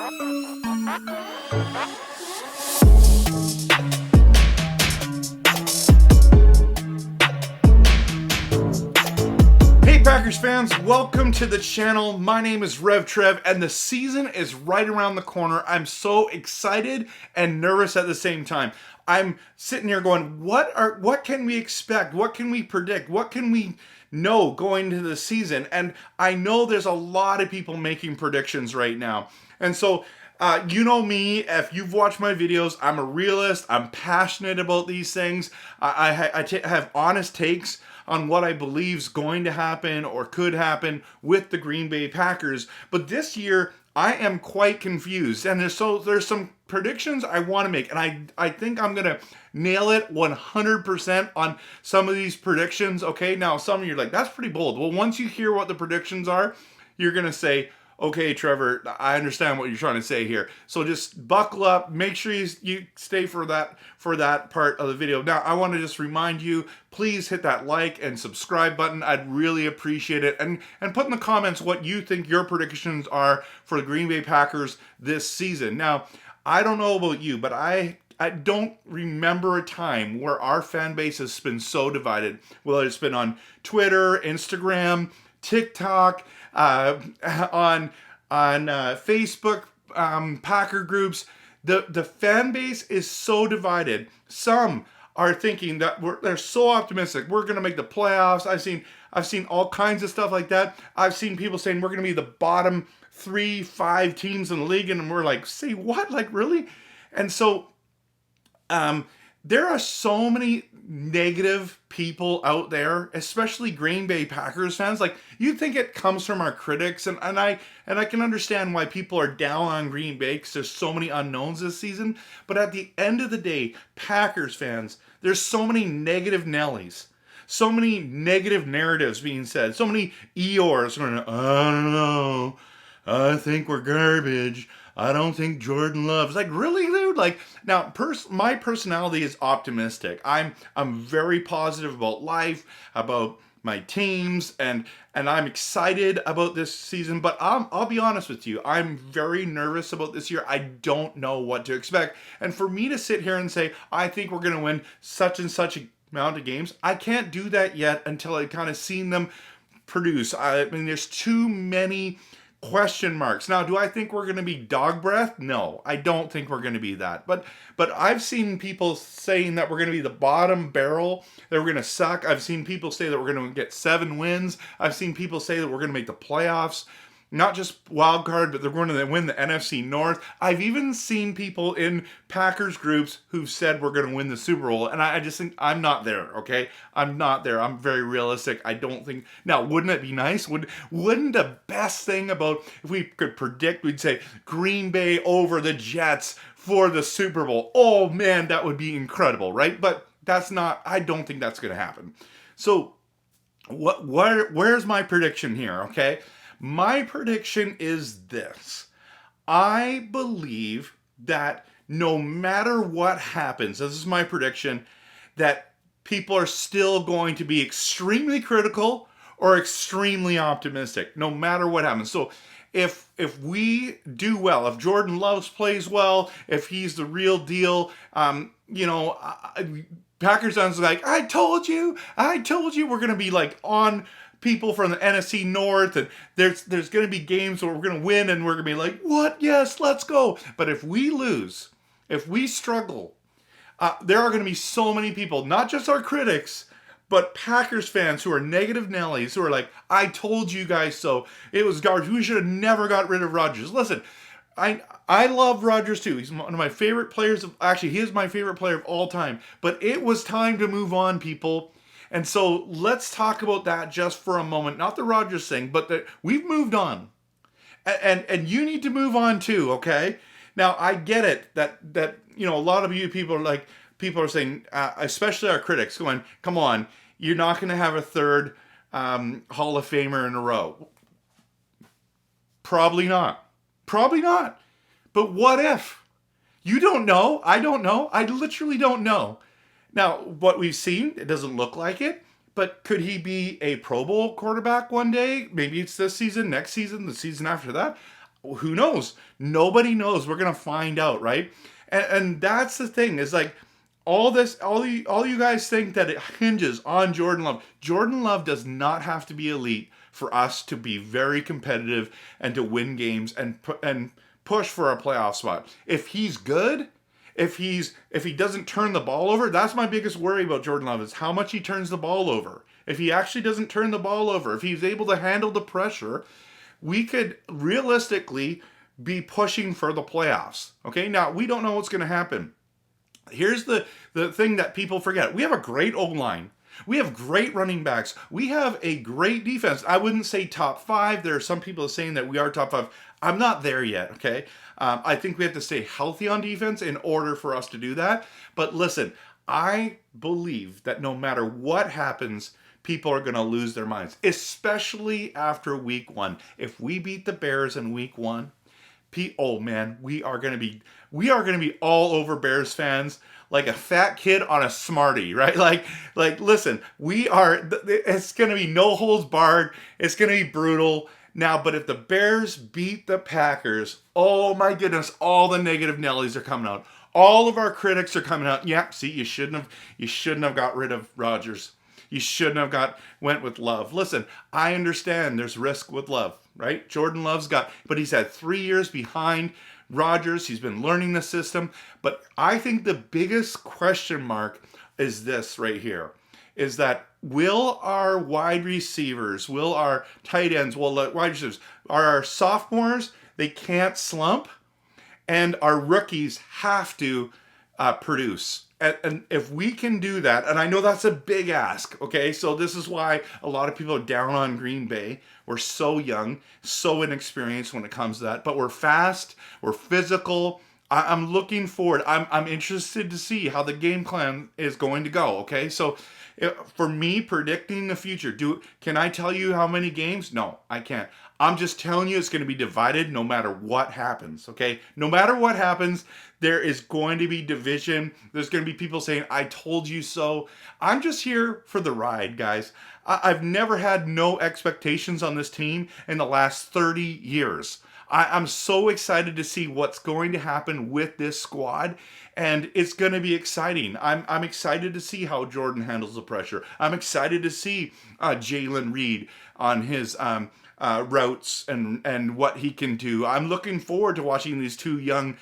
Hey Packers fans, welcome to the channel. My name is Rev Trev and the season is right around the corner. I'm so excited and nervous at the same time. I'm sitting here going, what can we expect? What can we predict? What can we know going into the season? And I know there's a lot of people making predictions right now. And so you know me, if you've watched my videos, I'm a realist. I'm passionate about these things. I have honest takes on what I believe is going to happen or could happen with the Green Bay Packers. But this year, I am quite confused. And there's some predictions I want to make. And I think I'm going to nail it 100% on some of these predictions. Okay, now some of you are like, that's pretty bold. Well, once you hear what the predictions are, you're going to say, okay, Trevor, I understand what you're trying to say here. So just buckle up. Make sure you stay for that part of the video. Now, I want to just remind you, please hit that like and subscribe button. I'd really appreciate it. And put in the comments what you think your predictions are for the Green Bay Packers this season. Now, I don't know about you, but I don't remember a time where our fan base has been so divided. Whether it's been on Twitter, Instagram, TikTok, on Facebook, Packer groups. The fan base is so divided. Some are thinking that they're so optimistic. We're going to make the playoffs. I've seen all kinds of stuff like that. I've seen people saying we're going to be the bottom 3-5 teams in the league, and we're like, say what? Like, really? And so there are so many negative people out there, especially Green Bay Packers fans. Like, you think it comes from our critics, and I can understand why people are down on Green Bay because there's so many unknowns this season. But at the end of the day, Packers fans, there's so many negative Nellies, so many negative narratives being said, so many Eeyores going, I don't know, I think we're garbage. I don't think Jordan Love's like, really, dude? Like, now, my personality is optimistic. I'm very positive about life, about my teams, and I'm excited about this season. But I'll be honest with you, I'm very nervous about this year. I don't know what to expect, and for me to sit here and say I think we're going to win such and such amount of games, I can't do that yet until I kind of seen them produce. I mean, there's too many question marks. Now, do I think we're going to be dog breath? No, I don't think we're going to be that. But I've seen people saying that we're going to be the bottom barrel, that we're going to suck. I've seen people say that we're going to get 7 wins. I've seen people say that we're going to make the playoffs. Not just wild card, but they're going to win the NFC North. I've even seen people in Packers groups who've said we're going to win the Super Bowl, and I just think I'm not there, okay? I'm not there. I'm very realistic. I don't think... Now, wouldn't it be nice? Wouldn't the best thing about if we could predict, we'd say Green Bay over the Jets for the Super Bowl. Oh, man, that would be incredible, right? But that's not... I don't think that's going to happen. So, where's my prediction here, okay? My prediction is this. I believe that no matter what happens, this is my prediction, that people are still going to be extremely critical or extremely optimistic, no matter what happens. So if we do well, if Jordan Love plays well, if he's the real deal, Packers fans are like, I told you, we're going to be like on people from the NFC North, and there's going to be games where we're going to win and we're going to be like, what? Yes, let's go. But if we lose, if we struggle, there are going to be so many people, not just our critics, but Packers fans who are negative Nellies, who are like, I told you guys so. It was garbage. We should have never got rid of Rodgers. Listen, I love Rodgers too. He's one of my favorite players. Actually, he is my favorite player of all time. But it was time to move on, people. And so let's talk about that just for a moment. Not the Rodgers thing, but that we've moved on. And you need to move on too, okay? Now, I get it that a lot of you people are saying, especially our critics, going, come on, you're not going to have a third Hall of Famer in a row. Probably not. But what if? You don't know. I don't know. I literally don't know. Now, what we've seen, it doesn't look like it, but could he be a Pro Bowl quarterback one day? Maybe it's this season, next season, the season after that. who knows? Nobody knows. We're gonna find out, right? And that's the thing, is like, all you guys think that it hinges on Jordan Love. Jordan Love does not have to be elite for us to be very competitive and to win games and push for a playoff spot. If he's good, if he doesn't turn the ball over, that's my biggest worry about Jordan Love, is how much he turns the ball over. If he actually doesn't turn the ball over, if he's able to handle the pressure, we could realistically be pushing for the playoffs. Okay, now we don't know what's going to happen. Here's the thing that people forget. We have a great O-line. We have great running backs. We have a great defense. I wouldn't say top 5. There are some people saying that we are top 5. I'm not there yet, okay? I think we have to stay healthy on defense in order for us to do that. But listen, I believe that no matter what happens, people are going to lose their minds, especially after week 1. If we beat the Bears in week 1, oh man, we are going to be all over Bears fans like a fat kid on a Smartie, right? Like listen, it's going to be no holds barred. It's going to be brutal. Now, but if the Bears beat the Packers, oh my goodness, all the negative Nellies are coming out. All of our critics are coming out. Yeah, see, you shouldn't have got rid of Rodgers. You shouldn't have went with Love. Listen, I understand there's risk with Love, right? Jordan Love's but he's had 3 years behind Rodgers. He's been learning the system. But I think the biggest question mark is this right here, is that will our wide receivers, will our tight ends, wide receivers, our sophomores, they can't slump, and our rookies have to produce. And if we can do that, and I know that's a big ask, okay? So this is why a lot of people are down on Green Bay. We're so young, so inexperienced when it comes to that. But we're fast, we're physical. I'm looking forward. I'm interested to see how the game plan is going to go, okay? So for me, predicting the future, can I tell you how many games? No, I can't. I'm just telling you it's going to be divided no matter what happens, okay? No matter what happens, there is going to be division. There's going to be people saying, I told you so. I'm just here for the ride, guys. I've never had no expectations on this team in the last 30 years. I'm so excited to see what's going to happen with this squad, and it's going to be exciting. I'm excited to see how Jordan handles the pressure. I'm excited to see Jalen Reed on his routes and what he can do. I'm looking forward to watching these two young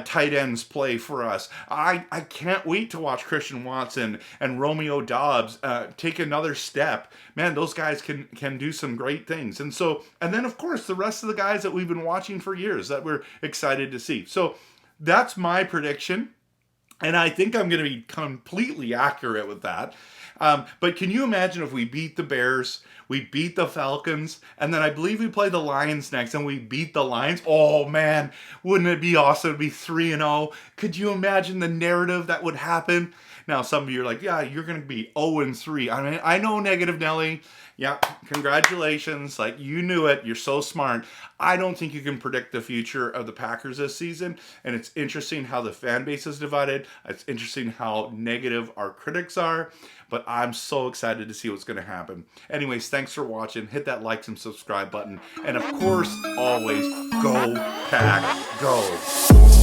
tight ends play for us. I can't wait to watch Christian Watson and Romeo Doubs take another step. Man, those guys can do some great things. And then of course the rest of the guys that we've been watching for years that we're excited to see. So that's my prediction. And I think I'm going to be completely accurate with that. But can you imagine if we beat the Bears, we beat the Falcons, and then I believe we play the Lions next, and we beat the Lions? Oh man, wouldn't it be awesome to be 3-0? Could you imagine the narrative that would happen? Now, some of you are like, yeah, you're going to be 0-3. I mean, I know, Negative Nelly. Yeah, congratulations. Like, you knew it. You're so smart. I don't think you can predict the future of the Packers this season. And it's interesting how the fan base is divided. It's interesting how negative our critics are. But I'm so excited to see what's going to happen. Anyways, thanks for watching. Hit that like and subscribe button. And of course, always, go Pack, go.